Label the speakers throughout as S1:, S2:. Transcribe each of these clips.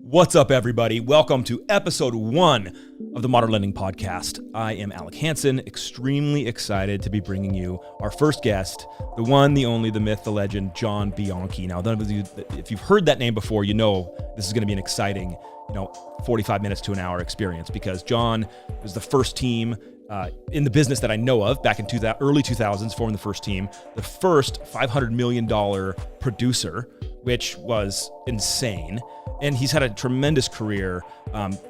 S1: What's up, everybody? Welcome to episode 1 of the Modern Lending Podcast. I am Alec, extremely excited to be bringing you our first guest, the one, the only, the myth, the legend, John Bianchi. Now, if you've heard that name before, you know this is going to be an exciting, 45 minutes to an hour experience, because John was the first team in the business that I know of back in early 2000s, forming the first team, the first $500 million producer, which was insane. And he's had a tremendous career,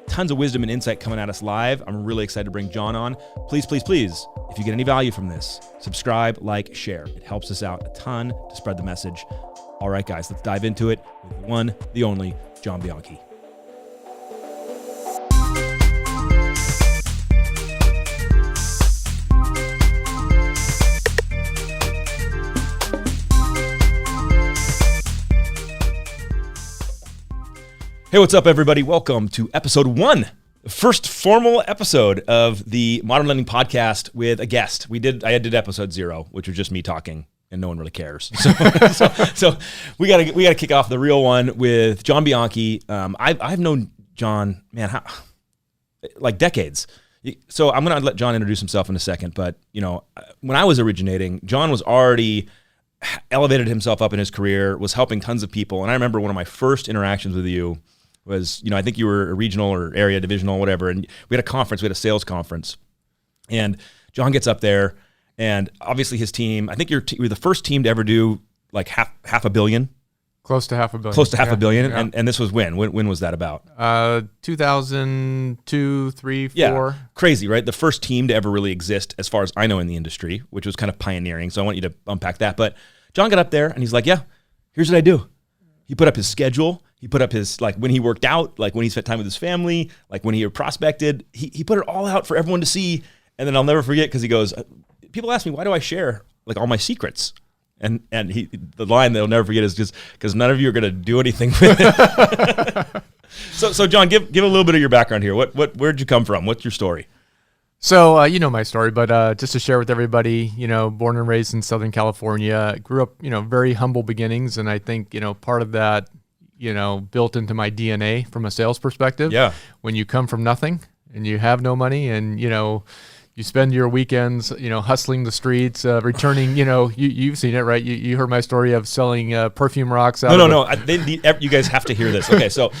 S1: tons of wisdom and insight coming at us live. I'm really excited to bring John on. Please, please, please, if you get any value from this, subscribe, like, share. It helps us out a ton to spread the message. All right, guys, let's dive into it with the one, the only, John Bianchi. Hey, what's up, everybody? Welcome to episode 1, the first formal episode of the Modern Lending Podcast with a guest. I did episode 0, which was just me talking, and no one really cares. So we gotta kick off the real one with John Bianchi. I've known John, man, like decades. So I'm gonna let John introduce himself in a second. But when I was originating, John was already elevated himself up in his career, was helping tons of people. And I remember one of my first interactions with you was, I think you were a regional or area divisional, whatever. And we had a conference, we had a sales conference. And John gets up there, and obviously his team, I think you're the first team to ever do like half a billion.
S2: Close to half a billion.
S1: Close to half a billion. Yeah. And this was when was that about?
S2: 2002, 3, 4.
S1: Yeah, crazy, right? The first team to ever really exist, as far as I know, in the industry, which was kind of pioneering. So I want you to unpack that. But John got up there and he's like, yeah, here's what I do. He put up his schedule. He put up his, like, when he worked out, like when he spent time with his family, like when he prospected. He put it all out for everyone to see. And then I'll never forget, because he goes, people ask me, why do I share like all my secrets? And the line they'll never forget is just because none of you are going to do anything with it. So John, give a little bit of your background here. Where'd you come from? What's your story?
S2: So you know my story, but just to share with everybody, born and raised in Southern California, grew up, very humble beginnings, and I think part of that, built into my DNA from a sales perspective.
S1: Yeah.
S2: When you come from nothing and you have no money, and you spend your weekends, hustling the streets, returning, you've seen it, right? You heard my story of selling perfume rocks.
S1: No. You guys have to hear this. Okay, so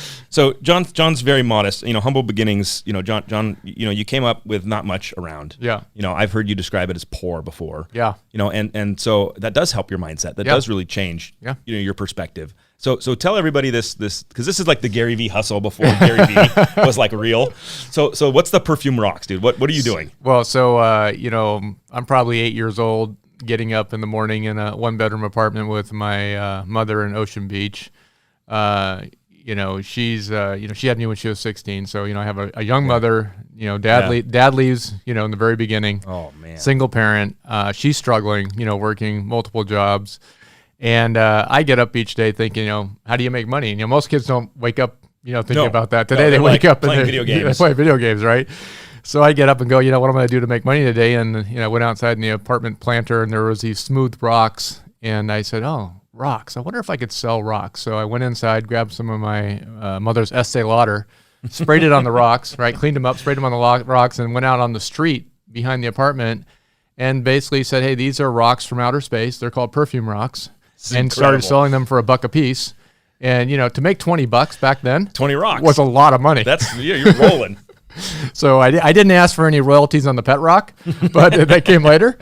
S1: John's very modest, humble beginnings. John, you came up with not much around.
S2: Yeah.
S1: I've heard you describe it as poor before.
S2: Yeah.
S1: And so that does help your mindset. That does really change, your perspective. So tell everybody this, because this is like the Gary V hustle before Gary V was like real. So what's the perfume rocks, dude? What are you doing?
S2: Well, so I'm probably 8 years old, getting up in the morning in a 1-bedroom apartment with my mother in Ocean Beach. She's she had me when she was 16. So I have a young mother. Dad leaves in the very beginning.
S1: Oh man,
S2: single parent. She's struggling. Working multiple jobs. And I get up each day thinking, how do you make money? And most kids don't wake up, thinking about that. Today they wake up and they play video games, right? So I get up and go, what am I going to do to make money today? And I went outside in the apartment planter, and there was these smooth rocks. And I said, oh, rocks. I wonder if I could sell rocks. So I went inside, grabbed some of my mother's Estee Lauder, sprayed it on the rocks, right? Cleaned them up, sprayed them on the rocks, and went out on the street behind the apartment and basically said, hey, these are rocks from outer space. They're called perfume rocks. And started selling them for $1 a piece. And, to make $20 back then,
S1: 20 rocks
S2: was a lot of money.
S1: You're rolling.
S2: So I didn't ask for any royalties on the pet rock, but that came later.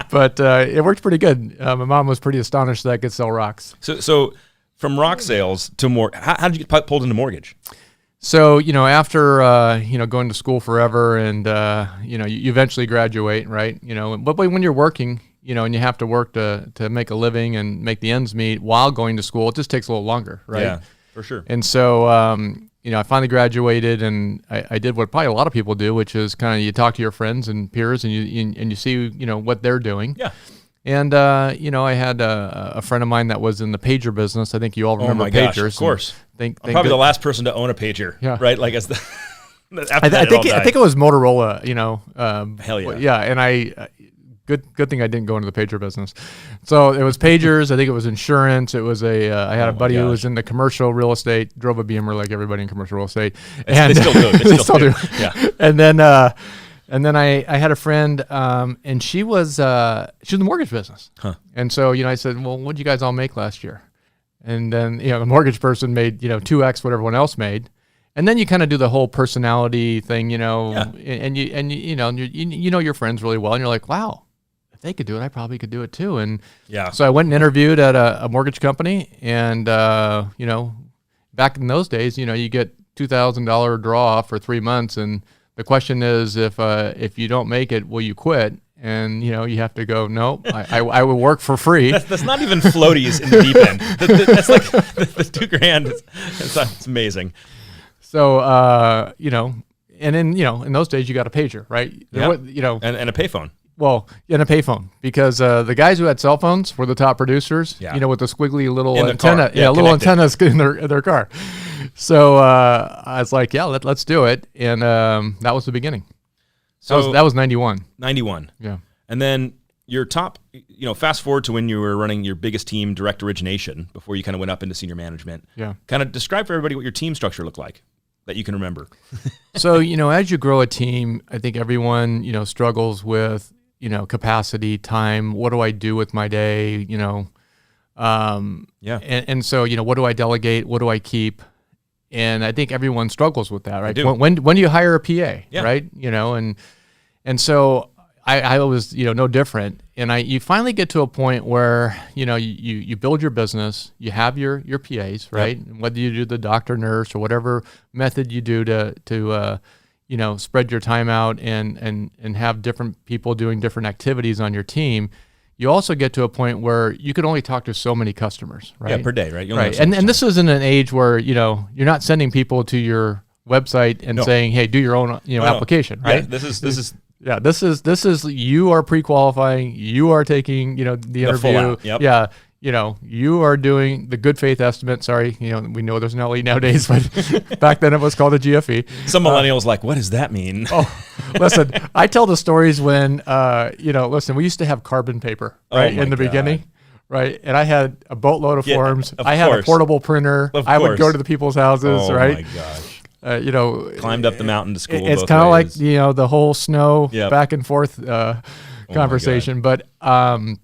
S2: But it worked pretty good. My mom was pretty astonished that I could sell rocks.
S1: So from rock sales to more, how did you get pulled into mortgage?
S2: So, after, going to school forever and, you eventually graduate, right? But when you're working, and you have to work to make a living and make the ends meet while going to school, it just takes a little longer, right?
S1: Yeah, for sure.
S2: And so, I finally graduated, and I did what probably a lot of people do, which is kind of you talk to your friends and peers, and you see, what they're doing.
S1: Yeah.
S2: And, I had a friend of mine that was in the pager business. I think you all remember pagers.
S1: Gosh, of course. I'm probably the last person to own a pager, right? Like as the
S2: I think it was Motorola,
S1: Hell yeah.
S2: Yeah, and I Good thing I didn't go into the pager business. So it was pagers. I think it was insurance. It was I had a buddy who was in the commercial real estate, drove a Beamer like everybody in commercial real estate.
S1: And they still do. They still do.
S2: Yeah. And then I had a friend, and she was in the mortgage business. Huh. And so, I said, well, what did you guys all make last year? And then, the mortgage person made, 2X what everyone else made. And then you kind of do the whole personality thing, and you know your friends really well, and you're like, wow, if they could do it, I probably could do it too. And so I went and interviewed at a mortgage company, and back in those days, you get $2,000 draw for 3 months, and the question is, if you don't make it, will you quit? And you have to go, no, I will work for free.
S1: That's not even floaties in the deep end. That's like the $2,000. It's amazing.
S2: So, and then, in those days you got a pager, right?
S1: Yeah. And a payphone.
S2: Well, and a payphone, because the guys who had cell phones were the top producers, with the squiggly little antenna, little antennas in their car. So I was like, let's do it. And that was the beginning. So that was 91.
S1: 91.
S2: Yeah.
S1: And then your top, fast forward to when you were running your biggest team, direct origination, before you kind of went up into senior management.
S2: Yeah.
S1: Kind of describe for everybody what your team structure looked like that you can remember.
S2: So, as you grow a team, I think everyone, struggles with, capacity, time. What do I do with my day? And so, what do I delegate? What do I keep? And I think everyone struggles with that, right? When do you hire a PA, right? And so I was, no different. And you finally get to a point where, you build your business, you have your PAs, right? Yep. And whether you do the doctor, nurse, or whatever method you do to spread your time out and have different people doing different activities on your team, you also get to a point where you could only talk to so many customers, right?
S1: Yeah, per day, right?
S2: Right. And this is in an age where, you're not sending people to your website and saying, hey, do your own, application, right?
S1: Yeah,
S2: this is you are pre-qualifying, you are taking, the interview.
S1: Yep.
S2: Yeah. You are doing the good faith estimate. Sorry, we know there's an LE nowadays, but back then it was called a GFE.
S1: Some millennials like, what does that mean?
S2: Listen, I tell the stories when, we used to have carbon paper, right, in the beginning, right? And I had a boatload of forms. I had a portable printer. I would go to the people's houses, right?
S1: Oh, my gosh.
S2: Climbed
S1: up the mountain to school.
S2: It's kind of like, the whole snow back and forth conversation. But, I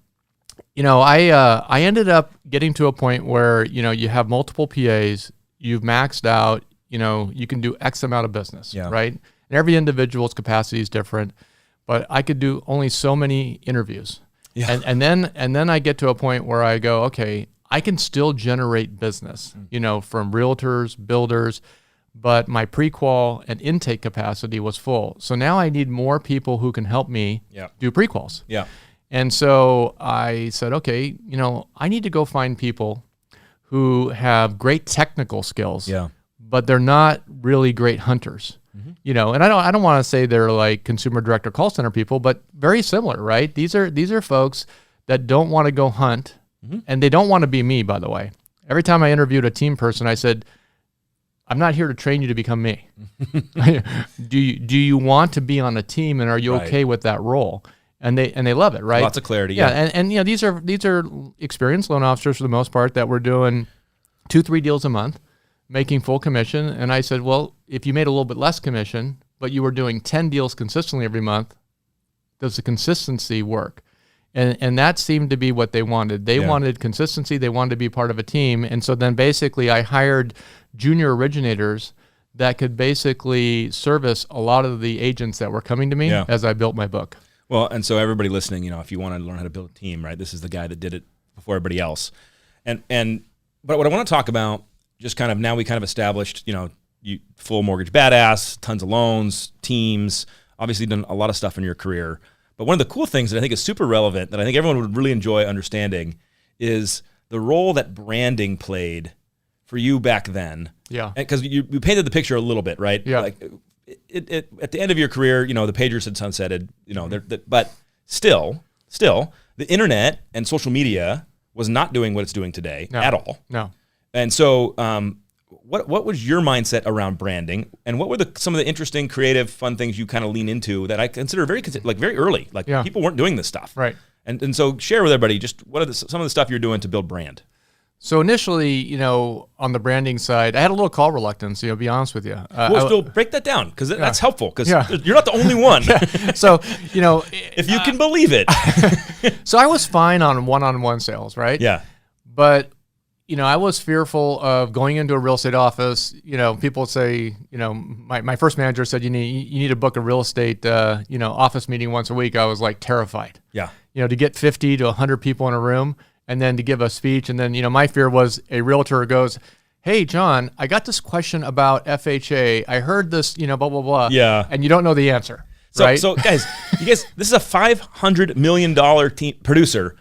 S2: ended up getting to a point where, you have multiple PAs, you've maxed out, you can do X amount of business, right? And every individual's capacity is different, but I could do only so many interviews. Yeah. And then I get to a point where I go, okay, I can still generate business, from realtors, builders, but my pre-qual and intake capacity was full. So now I need more people who can help me do pre-quals.
S1: Yeah.
S2: And so I said, okay, I need to go find people who have great technical skills, but they're not really great hunters. Mm-hmm. And I don't want to say they're like consumer direct or call center people, but very similar, right? These are folks that don't want to go hunt, and they don't want to be me, by the way. Every time I interviewed a team person, I said, I'm not here to train you to become me. Do you want to be on a team, and are you okay with that role? And they love it, right?
S1: Lots of clarity.
S2: Yeah. And these are experienced loan officers for the most part that were doing 2-3 deals a month, making full commission. And I said, well, if you made a little bit less commission, but you were doing 10 deals consistently every month, does the consistency work? And that seemed to be what they wanted. They wanted consistency. They wanted to be part of a team. And so then basically I hired junior originators that could basically service a lot of the agents that were coming to me as I built my book.
S1: Well, and so everybody listening, if you want to learn how to build a team, right, this is the guy that did it before everybody else. But what I want to talk about, just kind of now we kind of established, you full mortgage badass, tons of loans, teams, obviously done a lot of stuff in your career. But one of the cool things that I think is super relevant that I think everyone would really enjoy understanding is the role that branding played for you back then.
S2: Yeah.
S1: Because you painted the picture a little bit, right?
S2: Yeah.
S1: Like at the end of your career, the pagers had sunsetted, but still, the internet and social media was not doing what it's doing today at all.
S2: No.
S1: And so what was your mindset around branding, and what were some of the interesting, creative, fun things you kind of lean into that I consider very early? Like people weren't doing this stuff,
S2: right?
S1: And so share with everybody just what are some of the stuff you're doing to build brand.
S2: So initially, on the branding side, I had a little call reluctance, to be honest with you.
S1: Still break that down, because that's helpful, because you're not the only one.
S2: So,
S1: if you can believe it.
S2: So I was fine on one-on-one sales, right?
S1: Yeah.
S2: But, I was fearful of going into a real estate office. People say, my first manager said, you need to book a real estate, office meeting once a week. I was like terrified.
S1: Yeah.
S2: To get 50 to 100 people in a room, and then to give a speech. And then, my fear was a realtor goes, hey, John, I got this question about FHA. I heard this, blah, blah, blah.
S1: Yeah.
S2: And you don't know the answer,
S1: so,
S2: right?
S1: So guys, this is a $500 million producer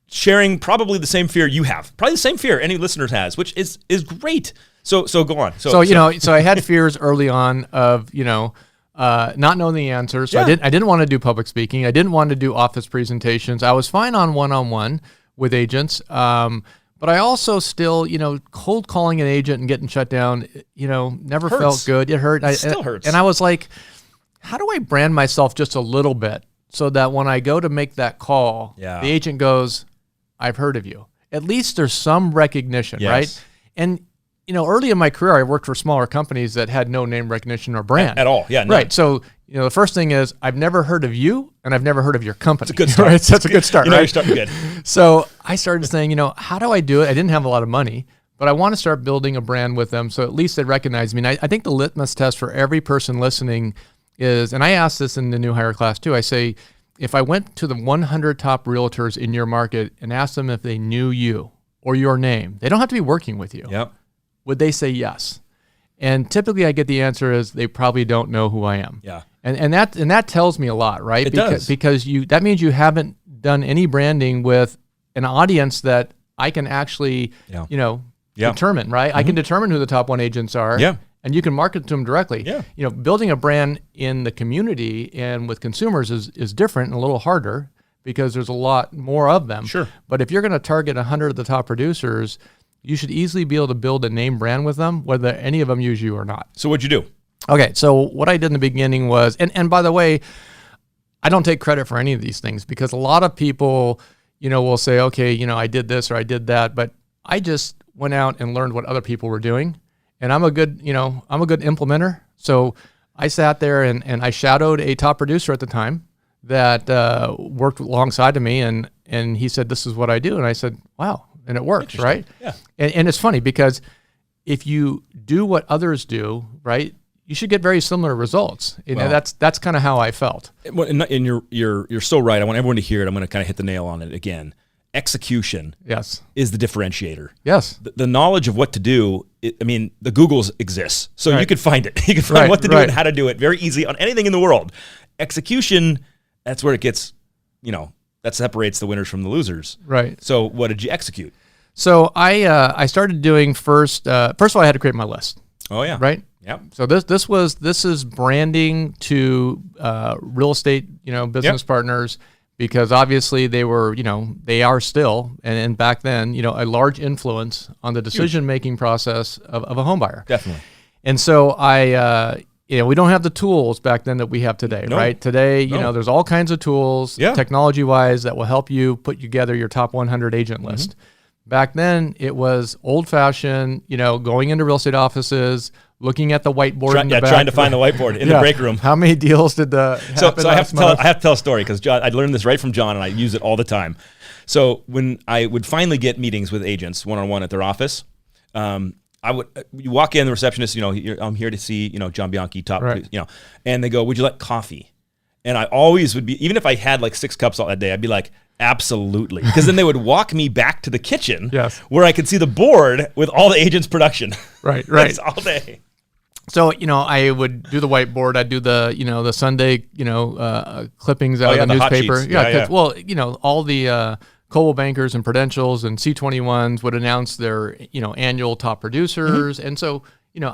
S1: sharing probably the same fear you have, probably the same fear any listeners has, which is great. So go on. So
S2: I had fears early on of, not knowing the answer. So I didn't want to do public speaking. I didn't want to do office presentations. I was fine on one-on-one with agents. But I also still, cold calling an agent and getting shut down, never felt good. It hurt.
S1: It still hurts.
S2: And I was like, how do I brand myself just a little bit so that when I go to make that call, the agent goes, I've heard of you. At least there's some recognition, right? And, early in my career, I worked for smaller companies that had no name recognition or brand.
S1: At all, yeah. None.
S2: Right. So, the first thing is I've never heard of you and I've never heard of your company.
S1: It's a good start.
S2: Right? So that's a good start, right?
S1: You're starting good.
S2: So I started saying, how do I do it? I didn't have a lot of money, but I want to start building a brand with them so at least they recognize me. And I think the litmus test for every person listening is, and I asked this in the new hire class too, I say, if I went to the 100 top realtors in your market and asked them if they knew you or your name, they don't have to be working with you.
S1: Yep.
S2: Would they say yes? And typically I get the answer is they probably don't know who I am.
S1: Yeah.
S2: And that tells me a lot, right?
S1: It does.
S2: Because that means you haven't done any branding with an audience that I can actually, determine, right? Mm-hmm. I can determine who the top 1 agents are.
S1: Yeah.
S2: And you can market to them directly.
S1: Yeah.
S2: Building a brand in the community and with consumers is different and a little harder because there's a lot more of them.
S1: Sure.
S2: But if you're going to target 100 of the top producers, you should easily be able to build a name brand with them, whether any of them use you or not.
S1: So what'd you do?
S2: Okay, so what I did in the beginning was, and by the way, I don't take credit for any of these things because a lot of people, will say, okay, I did this or I did that, but I just went out and learned what other people were doing, and I'm a good implementer. So I sat there and I shadowed a top producer at the time that worked alongside of me, and he said, this is what I do, and I said, wow, and it works, right?
S1: Yeah.
S2: And it's funny because if you do what others do, right, you should get very similar results. That's kind of how I felt.
S1: And you're so right. I want everyone to hear it. I'm going to kind of hit the nail on it again. Execution is the differentiator.
S2: Yes.
S1: The knowledge of what to do, the Googles exists. So you could find it. You can find what to do and how to do it very easily on anything in the world. Execution, that's where it gets, that separates the winners from the losers.
S2: Right.
S1: So what did you execute?
S2: So I started doing first of all, I had to create my list.
S1: Oh yeah.
S2: Right.
S1: Yep.
S2: So this is branding to real estate, business partners, because obviously they were, they are still, and back then, a large influence on the decision-making process of a home buyer.
S1: Definitely.
S2: And so we don't have the tools back then that we have today, right? Today, there's all kinds of tools, technology-wise, that will help you put together your top 100 agent list. Back then, it was old-fashioned, going into real estate offices, looking at the whiteboard in the back.
S1: Trying to find the whiteboard in the break room.
S2: How many deals did
S1: So I have to tell a story because John, I learned this right from John, and I use it all the time. So when I would finally get meetings with agents one-on-one at their office, you walk in, the receptionist, I'm here to see, John Bianchi, top, and they go, would you like coffee? And I always would be, even if I had like 6 cups all that day, I'd be like, absolutely. Because then they would walk me back to the kitchen where I could see the board with all the agents' production.
S2: Right.
S1: That's all day.
S2: So, I would do the whiteboard. I'd do the Sunday, clippings out of the newspaper. Well, all the Coldwell Bankers and Prudentials and C21s would announce their, annual top producers. And so,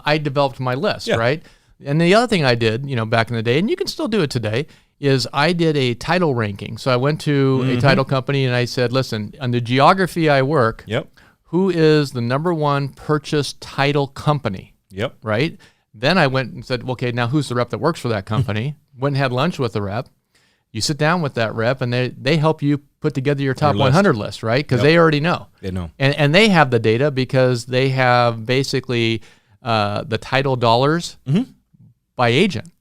S2: I developed my list, right? And the other thing I did, back in the day, and you can still do it today, is I did a title ranking. So I went to a title company and I said, listen, on the geography I work, who is the number one purchase title company.
S1: Yep.
S2: Right? Then I went and said, okay, now who's the rep that works for that company? Went and had lunch with the rep. You sit down with that rep, and they help you put together your top 100 list, right? Because they already know.
S1: They know.
S2: And they have the data because they have basically the title dollars by agent,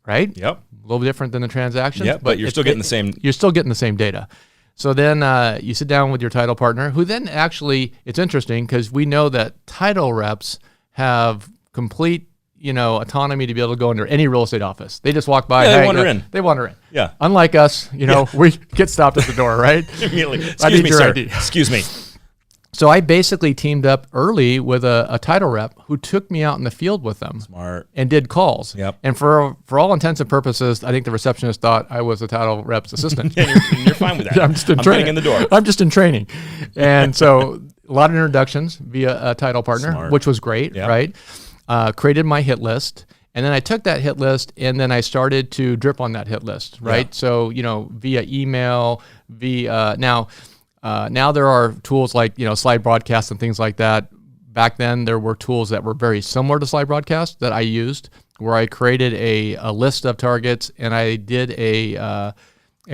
S2: right?
S1: Yep.
S2: A little different than the transactions.
S1: Yep, but you're still getting the same.
S2: You're still getting the same data. So then you sit down with your title partner, who then actually, it's interesting because we know that title reps have complete autonomy to be able to go into any real estate office. They just walk by.
S1: Yeah, they wander in.
S2: They wander in.
S1: Yeah.
S2: Unlike us, we get stopped at the door, right?
S1: Immediately. Excuse me, sir. Excuse me.
S2: So I basically teamed up early with a title rep who took me out in the field with them.
S1: Smart.
S2: And did calls.
S1: Yep.
S2: And for all intents and purposes, I think the receptionist thought I was the title rep's assistant.
S1: You're fine with that.
S2: I'm just in training.
S1: Getting in the door.
S2: I'm just in training. And so a lot of introductions via a title partner, which was great, right? Created my hit list. And then I took that hit list and then I started to drip on that hit list, right? Yeah. So, via email, now there are tools like, slide broadcast and things like that. Back then there were tools that were very similar to slide broadcast that I used, where I created a list of targets and I did a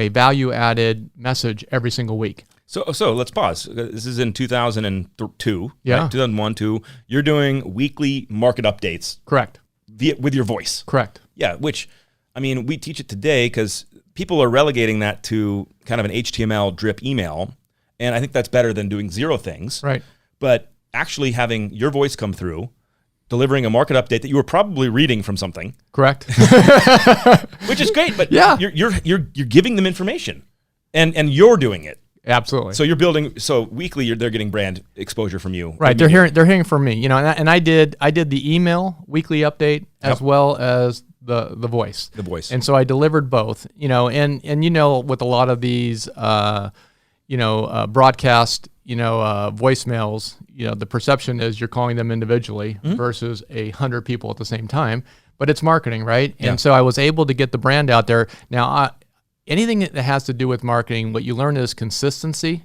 S2: value added message every single week.
S1: So let's pause. This is in 2002.
S2: Yeah.
S1: Right? 2001, 2. You're doing weekly market updates.
S2: Correct.
S1: With your voice.
S2: Correct.
S1: Yeah, which, we teach it today because people are relegating that to kind of an HTML drip email. And I think that's better than doing zero things.
S2: Right.
S1: But actually having your voice come through, delivering a market update that you were probably reading from something.
S2: Correct.
S1: Which is great, but
S2: yeah.
S1: you're giving them information. And you're doing it.
S2: Absolutely.
S1: So you're building. So weekly, they're getting brand exposure from you.
S2: Right. They're hearing from me. And I did the email weekly update as well as the voice.
S1: The voice.
S2: And so I delivered both. And with a lot of these, broadcast, voicemails. The perception is you're calling them individually versus 100 people at the same time. But it's marketing, right?
S1: Yeah.
S2: And so I was able to get the brand out there. Now, anything that has to do with marketing, what you learn is consistency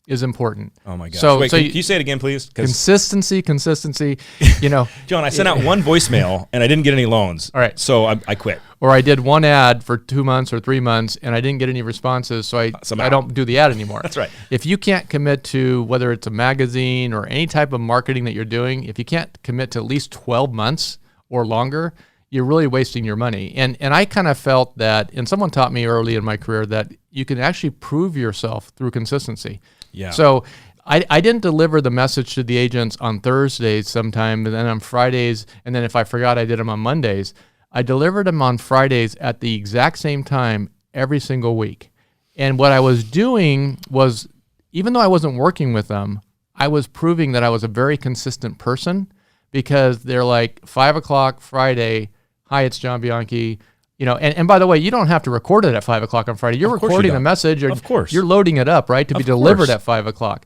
S2: is important.
S1: Oh my gosh.
S2: So,
S1: Wait, can you say it again, please?
S2: Consistency.
S1: John, I sent out one voicemail and I didn't get any loans.
S2: All right.
S1: So I quit.
S2: Or I did one ad for 2 months or 3 months and I didn't get any responses, so I don't do the ad anymore.
S1: That's right.
S2: If you can't commit to, whether it's a magazine or any type of marketing that you're doing, if you can't commit to at least 12 months or longer, you're really wasting your money. And I kind of felt that, and someone taught me early in my career that you can actually prove yourself through consistency.
S1: Yeah.
S2: So I didn't deliver the message to the agents on Thursdays sometime, and then on Fridays, and then if I forgot, I did them on Mondays. I delivered them on Fridays at the exact same time every single week. And what I was doing was, even though I wasn't working with them, I was proving that I was a very consistent person, because they're like 5 o'clock Friday, hi, it's John Bianchi. And by the way, you don't have to record it at 5 o'clock on Friday. You're recording a message, or
S1: of course
S2: you're loading it up, right, to be delivered at 5 o'clock.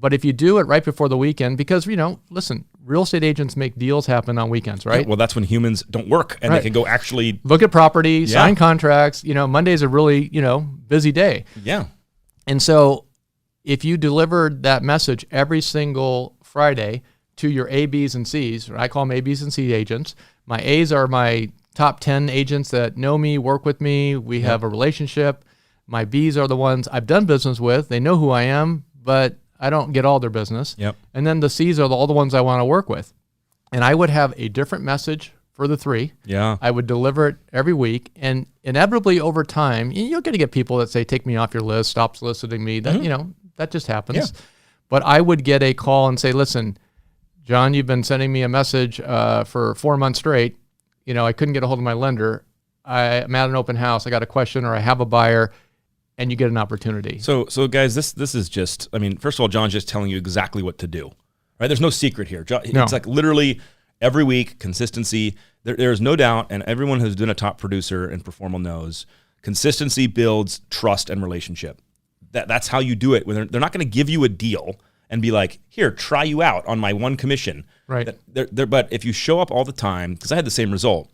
S2: But if you do it right before the weekend, because, listen, real estate agents make deals happen on weekends, right?
S1: Yeah, well, that's when humans don't work and they can go actually
S2: look at property, sign contracts. Monday's a really, busy day.
S1: Yeah.
S2: And so if you delivered that message every single Friday to your A, Bs, and Cs, or I call them A, Bs, and C agents. My A's are my top 10 agents that know me, work with me. We have a relationship. My Bs are the ones I've done business with. They know who I am, but I don't get all their business.
S1: Yep.
S2: And then the C's are all the ones I want to work with. And I would have a different message for the 3.
S1: Yeah.
S2: I would deliver it every week. And inevitably over time, you're going to get people that say, take me off your list, stop soliciting me. That, that just happens. Yeah. But I would get a call and say, listen, John, you've been sending me a message for 4 months straight. I couldn't get a hold of my lender. I'm at an open house. I got a question, or I have a buyer, and you get an opportunity.
S1: So guys, this is just, first of all, John's just telling you exactly what to do, right? There's no secret here. It's like literally every week, consistency. There's no doubt, and everyone who's been a top producer and performer knows, consistency builds trust and relationship. That's how you do it. They're not going to give you a deal and be like, here, try you out on my one commission.
S2: Right.
S1: But if you show up all the time, because I had the same result.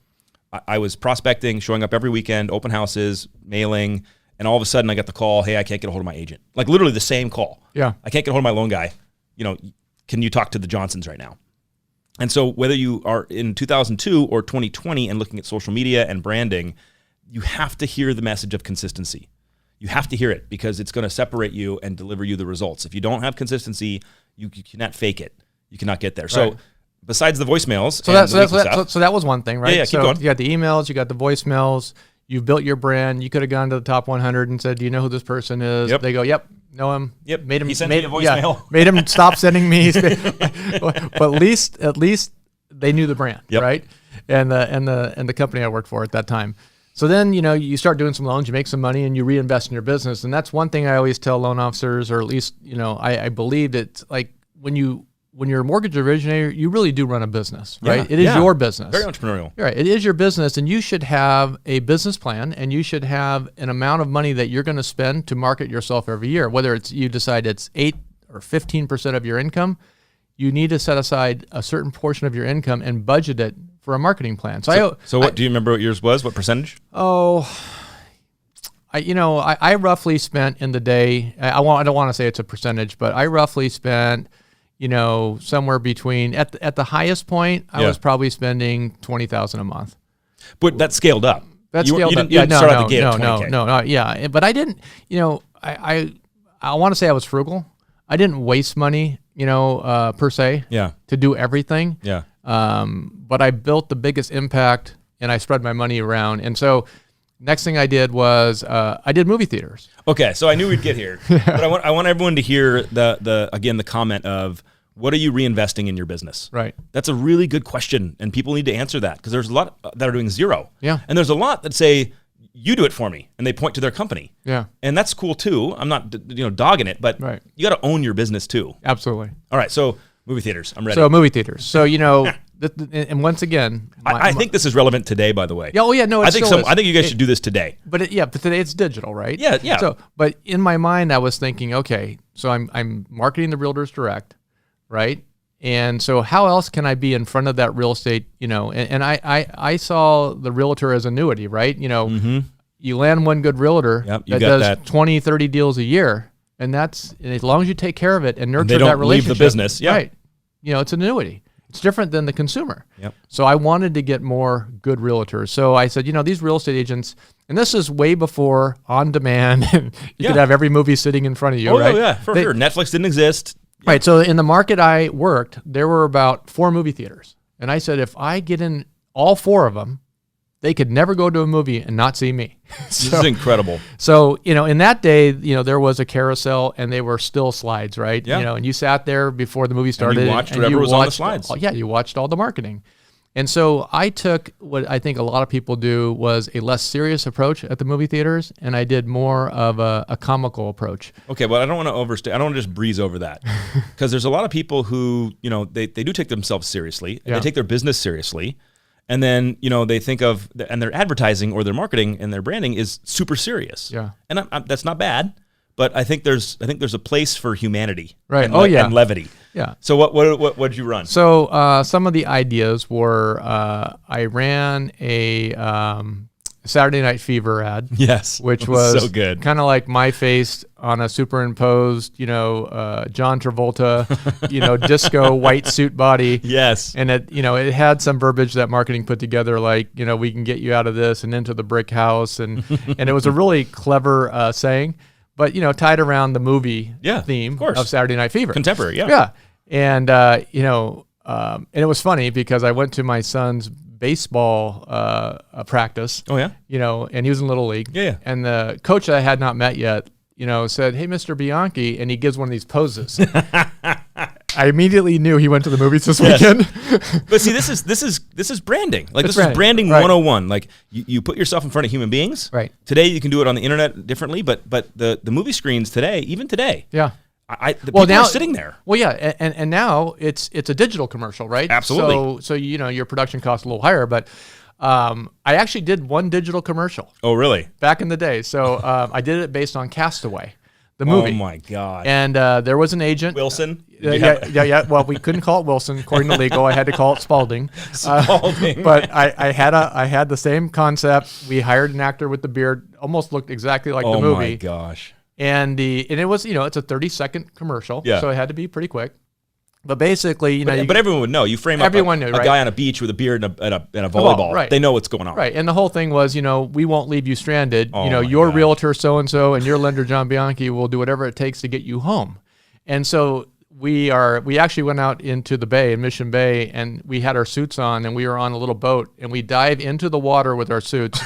S1: I was prospecting, showing up every weekend, open houses, mailing, and all of a sudden I got the call, hey, I can't get a hold of my agent. Like literally the same call.
S2: Yeah.
S1: I can't get a hold of my loan guy. can you talk to the Johnsons right now? And so whether you are in 2002 or 2020 and looking at social media and branding, you have to hear the message of consistency. You have to hear it because it's going to separate you and deliver you the results. If you don't have consistency, you cannot fake it. You cannot get there. Right. So besides the voicemails,
S2: so that was one thing, right?
S1: Yeah, keep going.
S2: You got the emails, you got the voicemails, you've built your brand. You could have gone to the top 100 and said, "Do you know who this person is?"
S1: Yep.
S2: They go, "Yep, know him."
S1: Yep.
S2: Made him.
S1: He sent me a voicemail.
S2: Yeah, made him stop sending me. But at least they knew the brand, right? And the company I worked for at that time. So then, you start doing some loans, you make some money, and you reinvest in your business. And that's one thing I always tell loan officers, or at least, I believe that like when you're a mortgage originator, you really do run a business, right? It is your business.
S1: Very entrepreneurial.
S2: Right. It is your business, and you should have a business plan, and you should have an amount of money that you're going to spend to market yourself every year. Whether you decide it's 8 or 15% of your income, you need to set aside a certain portion of your income and budget it for a marketing plan.
S1: So what do you remember what yours was? What percentage?
S2: Oh, I roughly spent in the day. I don't want to say it's a percentage, but I roughly spent, somewhere between at the highest point, I was probably spending $20,000 a month.
S1: But that scaled up.
S2: That's scaled up.
S1: You didn't start out the gate at 20K.
S2: No, yeah. But I didn't. I want to say I was frugal. I didn't waste money, per se.
S1: Yeah.
S2: To do everything.
S1: Yeah.
S2: But I built the biggest impact, and I spread my money around. And so, next thing I did was I did movie theaters.
S1: Okay, so I knew we'd get here, but I want everyone to hear the comment of what are you reinvesting in your business?
S2: Right.
S1: That's a really good question, and people need to answer that because there's a lot that are doing zero.
S2: Yeah.
S1: And there's a lot that say you do it for me, and they point to their company.
S2: Yeah.
S1: And that's cool too. I'm not dogging it, but you got to own your business too.
S2: Absolutely.
S1: All right, so movie theaters. I'm ready.
S2: So movie theaters. So and once again,
S1: I think this is relevant today. By the way.
S2: Yeah. Oh yeah. No.
S1: I think you guys should do this today.
S2: But today it's digital, right?
S1: Yeah. Yeah.
S2: So, but in my mind, I was thinking, okay, so I'm marketing the realtors direct, right? And so how else can I be in front of that real estate? And I saw the realtor as annuity, right? You land one good realtor that does 20, 30 deals a year, and as long as you take care of it and nurture that relationship,
S1: leave the business,
S2: right? It's an annuity. It's different than the consumer.
S1: Yep.
S2: So I wanted to get more good realtors. So I said, these real estate agents, and this is way before on demand, and you could have every movie sitting in front of you, right?
S1: Oh, yeah, for sure. Netflix didn't exist.
S2: Right. So in the market I worked, there were about 4 movie theaters. And I said, if I get in all 4 of them, they could never go to a movie and not see me.
S1: This is incredible.
S2: So, in that day, there was a carousel and they were still slides, right?
S1: Yeah.
S2: And you sat there before the movie started.
S1: And you watched whatever was on the slides.
S2: You watched all the marketing. And so I took what I think a lot of people do was a less serious approach at the movie theaters, and I did more of a comical approach.
S1: Okay, well, I don't want to overstay. I don't want to just breeze over that because there's a lot of people who, they do take themselves seriously. And They take their business seriously. And then, they think of, and their advertising or their marketing and their branding is super serious.
S2: Yeah.
S1: And that's not bad, but I think there's a place for humanity.
S2: Right.
S1: And levity.
S2: Yeah.
S1: So what did you run?
S2: So some of the ideas were I ran a Saturday Night Fever ad.
S1: Yes.
S2: Which was
S1: so good.
S2: Kind of like my face on a superimposed, John Travolta, disco white suit body.
S1: Yes.
S2: And it had some verbiage that marketing put together, like, we can get you out of this and into the brick house. And it was a really clever saying, but, tied around the movie theme of Saturday Night Fever.
S1: Contemporary, yeah.
S2: Yeah. And, and it was funny because I went to my son's baseball practice.
S1: Oh, yeah?
S2: And he was in Little League.
S1: Yeah.
S2: And the coach that I had not met yet, said, "Hey, Mr. Bianchi," and he gives one of these poses. I immediately knew he went to the movies this weekend.
S1: But see, this is branding. Like, this is branding 101. Like, you put yourself in front of human beings.
S2: Right.
S1: Today, you can do it on the internet differently, but the movie screens today, even today.
S2: Yeah.
S1: People are sitting there.
S2: Well, yeah, and now it's a digital commercial, right?
S1: Absolutely.
S2: So your production costs a little higher, but I actually did one digital commercial.
S1: Oh, really?
S2: Back in the day. So I did it based on Castaway, the movie.
S1: Oh my God.
S2: And there was an agent.
S1: Wilson?
S2: Yeah. Well, we couldn't call it Wilson according to legal. I had to call it Spalding.
S1: Spalding.
S2: But I had the same concept. We hired an actor with the beard, almost looked exactly like the movie.
S1: Oh my gosh.
S2: And it was, it's a 30-second commercial, so it had to be pretty quick. But basically,
S1: but everyone would know. You frame up a guy on a beach with a beard and a volleyball.
S2: Right.
S1: They know what's going on.
S2: Right. And the whole thing was, we won't leave you stranded.
S1: Oh
S2: your realtor so-and-so and your lender John Bianchi will do whatever it takes to get you home. And so we actually went out into the bay, in Mission Bay, and we had our suits on, and we were on a little boat, and we dive into the water with our suits.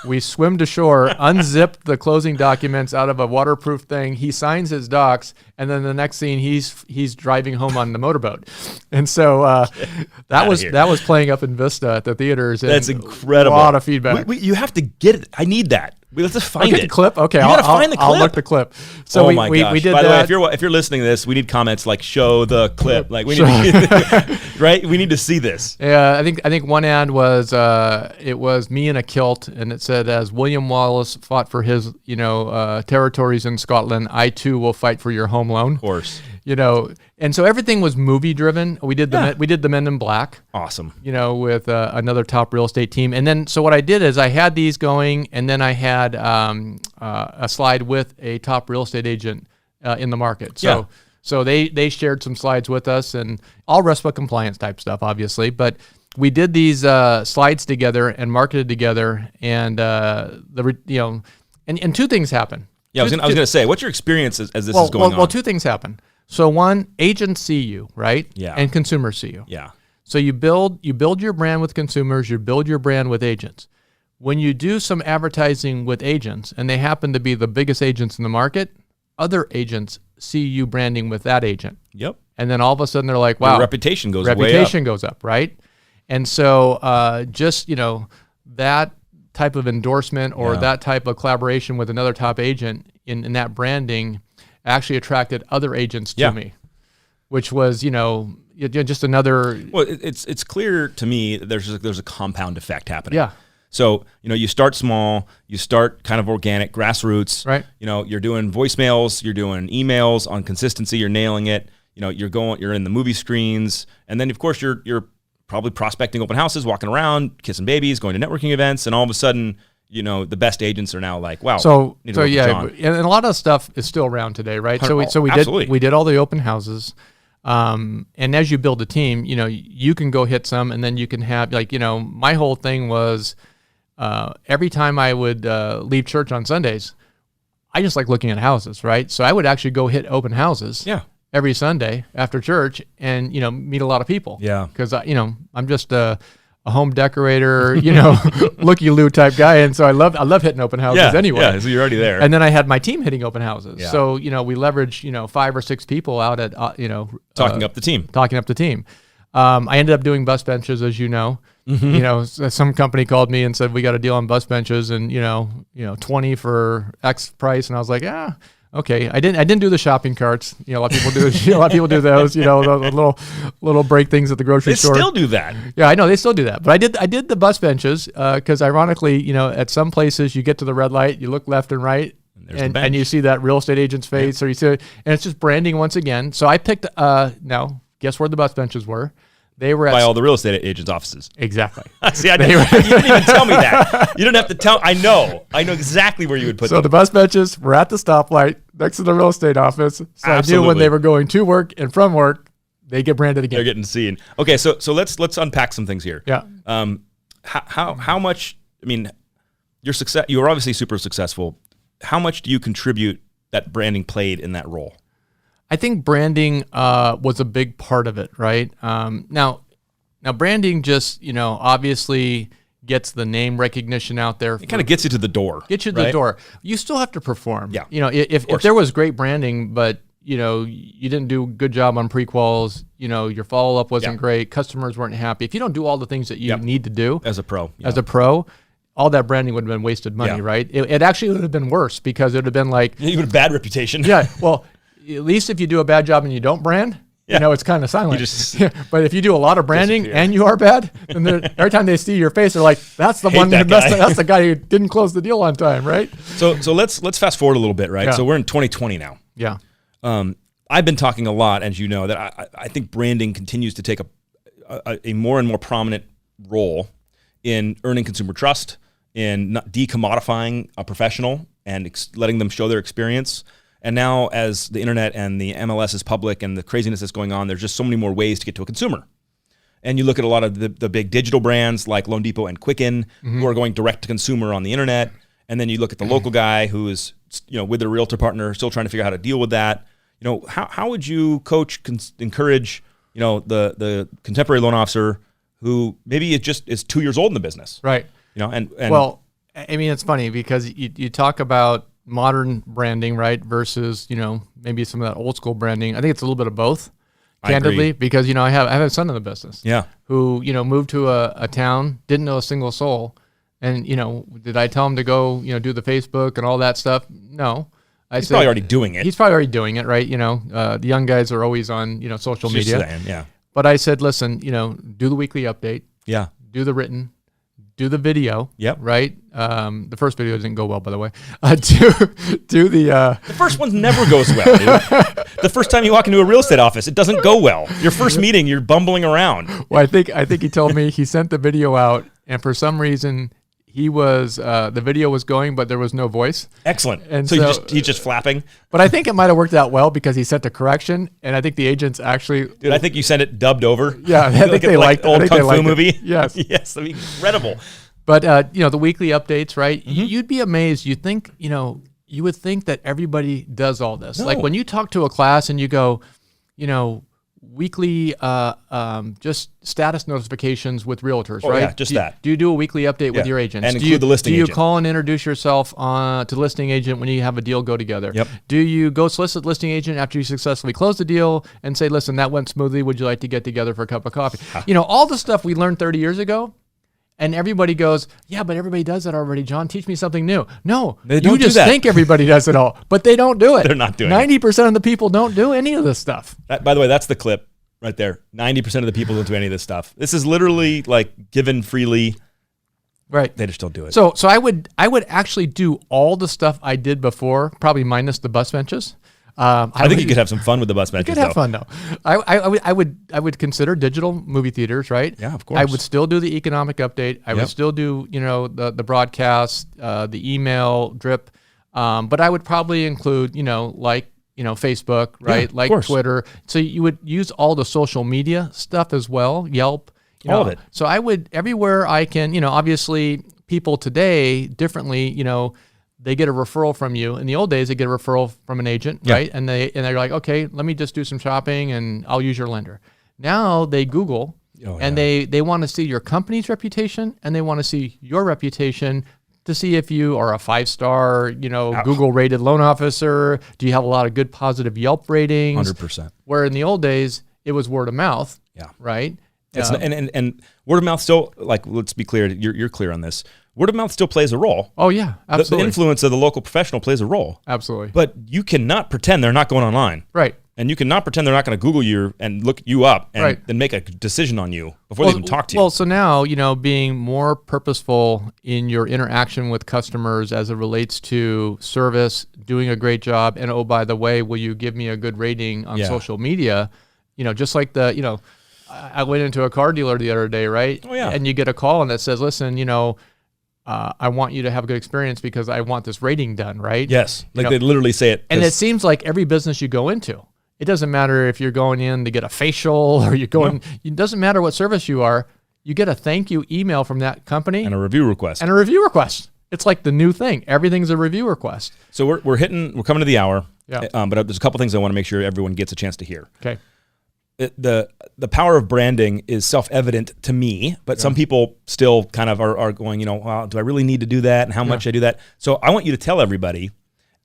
S2: We swim to shore, unzip the closing documents out of a waterproof thing. He signs his docs, and then the next scene, he's driving home on the motorboat. And so that was playing up in Vista at the theaters. And
S1: that's incredible.
S2: A lot of feedback.
S1: You have to get it. I need that. Let's just find it.
S2: The clip. Okay,
S1: you gotta find the clip.
S2: I'll look the clip. So
S1: my gosh.
S2: We did
S1: By
S2: that.
S1: the way, if you're listening to this, we need comments like show the clip. Like we need right. We need to see this.
S2: Yeah, I think one ad was it was me in a kilt, and it said, as William Wallace fought for his territories in Scotland, I too will fight for your home loan.
S1: Of course.
S2: And so everything was movie driven. We did the Men in Black.
S1: Awesome.
S2: With another top real estate team. And then so what I did is I had these going, and then I had a slide with a top real estate agent in the market. So they shared some slides with us, and all RESPA compliance type stuff, obviously. But we did these slides together and marketed together, and and two things happen.
S1: Yeah, I was going to say, what's your experience as this is going on?
S2: Well, two things happen. So one, agents see you, right?
S1: Yeah.
S2: And consumers see you.
S1: Yeah.
S2: So you build your brand with consumers, you build your brand with agents. When you do some advertising with agents, and they happen to be the biggest agents in the market, other agents see you branding with that agent.
S1: Yep.
S2: And then all of a sudden they're like, wow.
S1: Your reputation goes up,
S2: right? And so that type of endorsement or that type of collaboration with another top agent in that branding actually attracted other agents to me, which was, just another.
S1: Well, it's clear to me that there's a compound effect happening.
S2: Yeah.
S1: So, you start small, you start kind of organic, grassroots.
S2: Right.
S1: You're doing voicemails, you're doing emails on consistency, you're nailing it. You're in the movie screens, and then of course you're probably prospecting open houses, walking around, kissing babies, going to networking events, and all of a sudden, the best agents are now like, wow.
S2: And a lot of stuff is still around today, right? So we did all the open houses, and as you build a team, you can go hit some, and then you can have my whole thing was every time I would leave church on Sundays, I just like looking at houses, right? So I would actually go hit open houses.
S1: Yeah.
S2: Every Sunday after church, and meet a lot of people.
S1: Yeah.
S2: Because I'm just a home decorator, looky-loo type guy, and so I love hitting open houses anyway.
S1: Yeah, so you're already there.
S2: And then I had my team hitting open houses.
S1: Yeah.
S2: So we leverage 5 or 6 people out at
S1: talking up the team.
S2: I ended up doing bus benches, as you know. Mm-hmm. Some company called me and said we got a deal on bus benches, and 20 for X price, and I was like, okay. I didn't do the shopping carts. A lot of people do. A lot of people do those. The little break things at the grocery store.
S1: They still do that.
S2: Yeah, I know they still do that. But I did the bus benches because ironically, at some places you get to the red light, you look left and right, and you see that real estate agent's face, or you see, and it's just branding once again. So I picked. Now, guess where the bus benches were? They were
S1: by all the real estate agents' offices.
S2: Exactly.
S1: See, you didn't even tell me that. You don't have to tell. I know exactly where you would put them.
S2: So the bus benches were at the stoplight next to the real estate office. So
S1: Absolutely.
S2: I knew when they were going to work and from work, they get branded again.
S1: They're getting seen. Okay, so let's unpack some things here.
S2: Yeah.
S1: How much? I mean, you were obviously super successful. How much do you contribute that branding played in that role?
S2: I think branding was a big part of it, right? Now branding just, obviously gets the name recognition out there.
S1: It kind of gets you to the door.
S2: The door. You still have to perform.
S1: Yeah.
S2: If there was great branding, but you didn't do a good job on pre-quals, your follow-up wasn't great, customers weren't happy. If you don't do all the things that you need to do
S1: as a pro,
S2: all that branding would have been wasted money, right? It actually would have been worse because it would have been like...
S1: You would have a bad reputation.
S2: Yeah, well... At least if you do a bad job and you don't brand, it's kind of silent. But if you do a lot of branding and you are bad, then every time they see your face, they're like, "That's the one. That's the guy who didn't close the deal on time, right?"
S1: So let's fast forward a little bit, right?
S2: Yeah.
S1: So we're in 2020 now.
S2: Yeah.
S1: I've been talking a lot, as you know, that I think branding continues to take a more and more prominent role in earning consumer trust, in not decommodifying a professional and letting them show their experience. And now as the internet and the MLS is public and the craziness that's going on, there's just so many more ways to get to a consumer. And you look at a lot of the big digital brands like Loan Depot and Quicken who are going direct to consumer on the internet. And then you look at the local guy who is, with their realtor partner, still trying to figure out how to deal with that. How would you coach, encourage, the contemporary loan officer who maybe is 2 years old in the business?
S2: Right.
S1: And
S2: well, I mean, it's funny because you talk about modern branding, right, versus, maybe some of that old school branding. I think it's a little bit of both. Candidly, because I have a son in the business.
S1: Yeah.
S2: Who moved to a town, didn't know a single soul, and did I tell him to go do the Facebook and all that stuff? No,
S1: he's probably already doing it.
S2: He's probably already doing it, right? The young guys are always on social media.
S1: Saying, yeah.
S2: But I said, listen, do the weekly update.
S1: Yeah.
S2: Do the written. Do the video.
S1: Yep.
S2: Right. The first video didn't go well, by the way. Do the
S1: first one never goes well, dude. The first time you walk into a real estate office, it doesn't go well. Your first meeting, you're bumbling around.
S2: Well, I think he told me he sent the video out, and for some reason he was the video was going, but there was no voice.
S1: Excellent. And so he's just flapping.
S2: But I think it might have worked out well because he sent a correction, and I think the agents actually.
S1: Dude, I think you sent it dubbed over.
S2: Yeah, I think they liked
S1: old kung fu movie.
S2: Yes,
S1: yes, that'd be incredible.
S2: But the weekly updates, right? You'd be amazed. You think you would think that everybody does all this.
S1: No.
S2: Like when you talk to a class and you go, weekly just status notifications with realtors, right?
S1: Yeah, just that.
S2: Do you do a weekly update with your agents?
S1: And include the listing agent.
S2: Do you call and introduce yourself to the listing agent when you have a deal go together?
S1: Yep.
S2: Do you go solicit listing agent after you successfully close the deal and say, listen, that went smoothly. Would you like to get together for a cup of coffee? All the stuff we learned 30 years ago. And everybody goes, yeah, but everybody does that already, John. Teach me something new. No, you just think everybody does it all, but they don't do it.
S1: They're not doing
S2: 90% of the people don't do any of this stuff.
S1: By the way, that's the clip right there. 90% of the people don't do any of this stuff. This is literally like given freely.
S2: Right.
S1: They just don't do it.
S2: So I would actually do all the stuff I did before, probably minus the bus benches.
S1: I think you could have some fun with the bus benches.
S2: You could have fun though. I would consider digital movie theaters, right?
S1: Yeah, of course.
S2: I would still do the economic update. I would still do the broadcast, the email drip, but I would probably include Facebook, right?
S1: Yeah, like
S2: Twitter. So you would use all the social media stuff as well, Yelp,
S1: all of it.
S2: So I would everywhere I can. Obviously people today differently. They get a referral from you. In the old days, they get a referral from an agent, right? And they're like, okay, let me just do some shopping and I'll use your lender. Now they Google and they want to see your company's reputation and they want to see your reputation to see if you are a 5-star, Google rated loan officer. Do you have a lot of good positive Yelp ratings?
S1: 100%.
S2: Where in the old days, it was word of mouth, right?
S1: And word of mouth still, let's be clear, you're clear on this. Word of mouth still plays a role.
S2: Oh, yeah, absolutely.
S1: The influence of the local professional plays a role.
S2: Absolutely.
S1: But you cannot pretend they're not going online.
S2: Right.
S1: And you cannot pretend they're not going to Google you and look you up and then make a decision on you before they even talk to you.
S2: Well, so now, being more purposeful in your interaction with customers as it relates to service, doing a great job, and oh, by the way, will you give me a good rating on social media? Just like I went into a car dealer the other day, right?
S1: Oh, yeah.
S2: And you get a call and it says, listen, I want you to have a good experience because I want this rating done, right?
S1: Yes. They literally say it.
S2: And it seems like every business you go into, it doesn't matter if you're going in to get a facial or you're going, it doesn't matter what service you are, you get a thank you email from that company.
S1: And a review request.
S2: It's like the new thing. Everything's a review request.
S1: So we're coming to the hour.
S2: Yeah.
S1: But there's a couple things I want to make sure everyone gets a chance to hear.
S2: Okay.
S1: The power of branding is self-evident to me, but some people still kind of are going, well, do I really need to do that? And how much I do that? So I want you to tell everybody,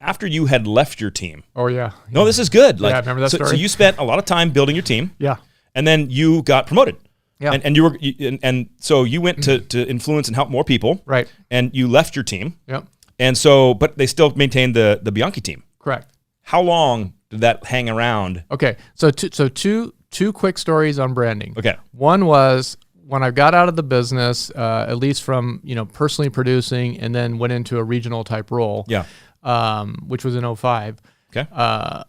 S1: after you had left your team.
S2: Oh, yeah.
S1: No, this is good.
S2: I remember that story.
S1: So you spent a lot of time building your team.
S2: Yeah.
S1: And then you got promoted.
S2: Yeah.
S1: And so you went to influence and help more people.
S2: Right.
S1: And you left your team.
S2: Yep.
S1: And so, but they still maintained the Bianchi team.
S2: Correct.
S1: How long did that hang around?
S2: Okay. So two quick stories on branding.
S1: Okay.
S2: One was when I got out of the business, at least from, personally producing and then went into a regional type role.
S1: Yeah.
S2: Which was in 2005.
S1: Okay.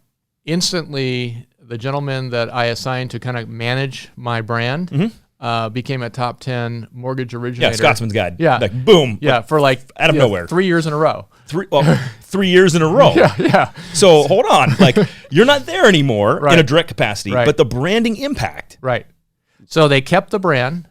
S2: Instantly, the gentleman that I assigned to kind of manage my brand became a top 10 mortgage originator.
S1: Yeah, Scotsman's Guide.
S2: Yeah.
S1: Like, boom.
S2: Yeah, for like
S1: out of nowhere.
S2: 3 years in a row.
S1: 3 years in a row.
S2: Yeah.
S1: So hold on. Like, you're not there anymore
S2: Right.
S1: in a direct capacity,
S2: Right.
S1: but the branding impact.
S2: Right. So they kept the brand.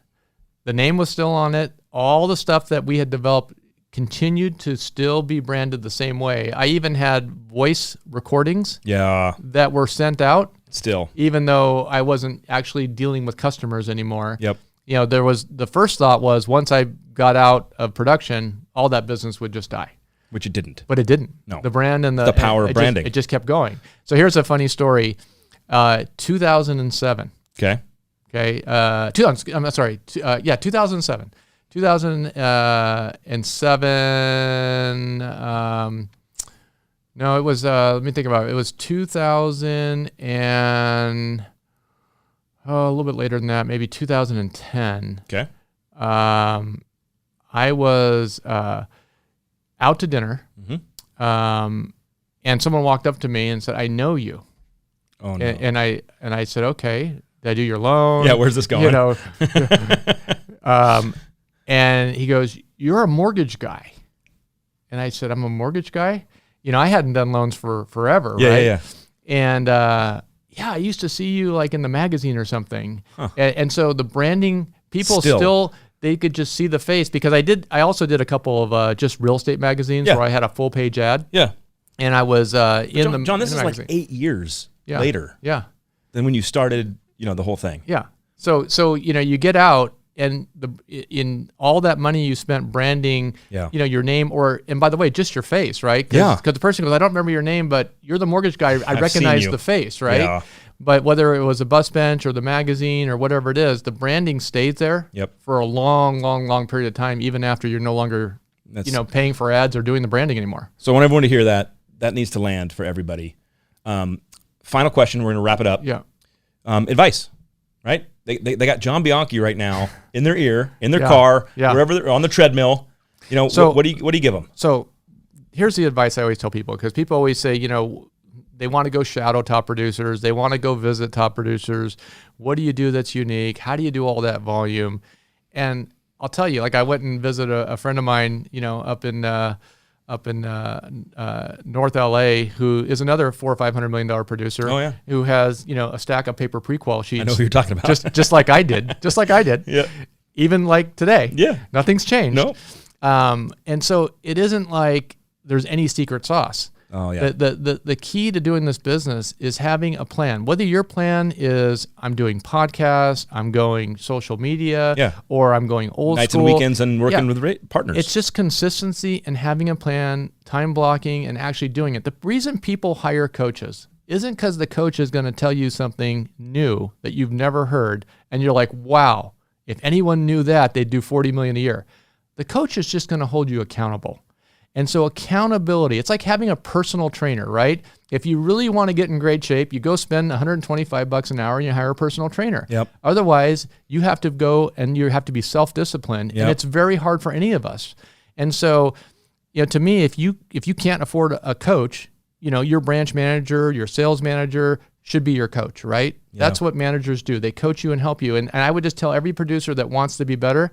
S2: The name was still on it. All the stuff that we had developed continued to still be branded the same way. I even had voice recordings that were sent out.
S1: Still.
S2: Even though I wasn't actually dealing with customers anymore.
S1: Yep.
S2: You know, the first thought was once I got out of production, all that business would just die.
S1: Which it didn't.
S2: But it didn't.
S1: No.
S2: The brand and
S1: the power of branding.
S2: It just kept going. So here's a funny story. 2007.
S1: Okay.
S2: 2007. 2007. No, it was. Let me think about it. It was 2000 and a little bit later than that, maybe 2010.
S1: Okay.
S2: I was out to dinner, and someone walked up to me and said, "I know you."
S1: Oh no.
S2: And I said, "Okay, did I do your loan?"
S1: Yeah, where's this going?
S2: You know. And he goes, "You're a mortgage guy." And I said, "I'm a mortgage guy." You know, I hadn't done loans for forever, right?
S1: Yeah.
S2: And I used to see you like in the magazine or something. Huh. And so the branding, people still they could just see the face, because I also did a couple of just real estate magazines where I had a full page ad.
S1: Yeah.
S2: And I was
S1: John, this is like 8 years later.
S2: Yeah.
S1: Than when you started, the whole thing.
S2: Yeah. So you get out, and in all that money you spent branding, your name, and by the way, just your face, right? Because the person goes, "I don't remember your name, but you're the mortgage guy. I recognize the face," right? Yeah. But whether it was a bus bench or the magazine or whatever it is, the branding stays there for a long, long, long period of time, even after you're no longer, paying for ads or doing the branding anymore.
S1: So I want everyone to hear that. That needs to land for everybody. Final question. We're going to wrap it up.
S2: Yeah.
S1: Advice, right? They got John Bianchi right now in their ear, in their car, wherever they're on the treadmill. So what do you give them?
S2: So here's the advice I always tell people, because people always say, they want to go shadow top producers. They want to go visit top producers. What do you do that's unique? How do you do all that volume? And I'll tell you, like, I went and visited a friend of mine, up in North LA, who is another $400 or $500 million producer.
S1: Oh, yeah.
S2: Who has, a stack of paper prequal sheets.
S1: I know who you're talking about.
S2: just like I did. Yeah. Even like today.
S1: Yeah.
S2: Nothing's changed.
S1: No.
S2: And so it isn't like there's any secret sauce.
S1: Oh, yeah.
S2: The key to doing this business is having a plan. Whether your plan is I'm doing podcasts, I'm going social media, or I'm going old
S1: nights
S2: school.
S1: Nights and weekends and working with partners.
S2: It's just consistency and having a plan, time blocking, and actually doing it. The reason people hire coaches isn't because the coach is going to tell you something new that you've never heard, and you're like, wow, if anyone knew that, they'd do $40 million a year. The coach is just going to hold you accountable. And so accountability, it's like having a personal trainer, right? If you really want to get in great shape, you go spend $125 an hour and you hire a personal trainer.
S1: Yep.
S2: Otherwise, you have to go and you have to be self-disciplined, and it's very hard for any of us. And so, to me, if you can't afford a coach, your branch manager, your sales manager should be your coach, right? Yeah. That's what managers do. They coach you and help you. And I would just tell every producer that wants to be better,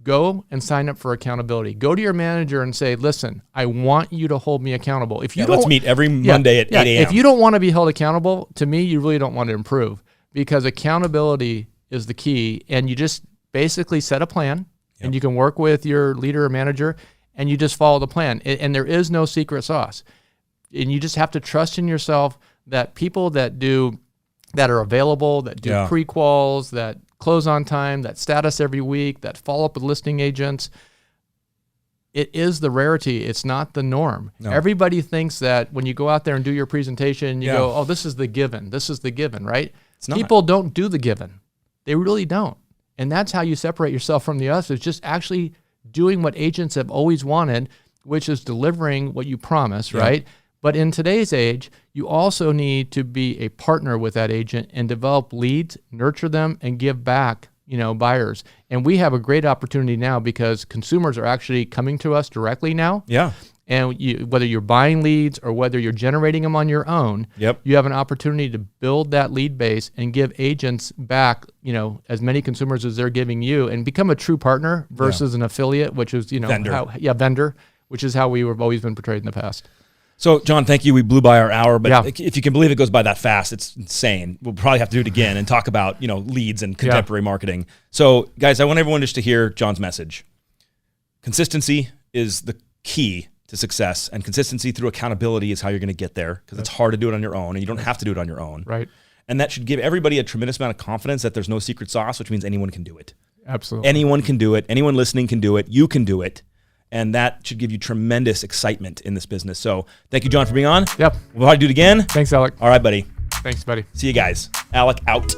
S2: go and sign up for accountability. Go to your manager and say, "Listen, I want you to hold me accountable." If you
S1: let's meet every Monday at 8 a.m.
S2: If you don't want to be held accountable, to me, you really don't want to improve, because accountability is the key. And you just basically set a plan, and you can work with your leader or manager, and you just follow the plan. And there is no secret sauce. And you just have to trust in yourself that people that are available, that do pre-quals, that close on time, that status every week, that follow up with listing agents, it is the rarity. It's not the norm. No. Everybody thinks that when you go out there and do your presentation, you go, "Oh, this is the given. This is the given," right? It's not. People don't do the given. They really don't. And that's how you separate yourself from the others, just actually doing what agents have always wanted, which is delivering what you promise, right? But in today's age, you also need to be a partner with that agent and develop leads, nurture them, and give back, buyers. And we have a great opportunity now because consumers are actually coming to us directly now.
S1: Yeah.
S2: And whether you're buying leads or whether you're generating them on your own, you have an opportunity to build that lead base and give agents back, as many consumers as they're giving you, and become a true partner versus an affiliate, which is,
S1: vendor.
S2: Vendor, which is how we have always been portrayed in the past.
S1: So, John, thank you. We blew by our hour, but if you can believe it goes by that fast, it's insane. We'll probably have to do it again and talk about, leads and contemporary marketing. So, guys, I want everyone just to hear John's message. Consistency is the key to success, and consistency through accountability is how you're going to get there, because it's hard to do it on your own, and you don't have to do it on your own.
S2: Right.
S1: And that should give everybody a tremendous amount of confidence that there's no secret sauce, which means anyone can do it.
S2: Absolutely.
S1: Anyone can do it. Anyone listening can do it. You can do it. And that should give you tremendous excitement in this business. So thank you, John, for being on.
S2: Yep.
S1: We'll probably do it again.
S2: Thanks, Alec.
S1: All right, buddy.
S2: Thanks, buddy.
S1: See you guys. Alec out.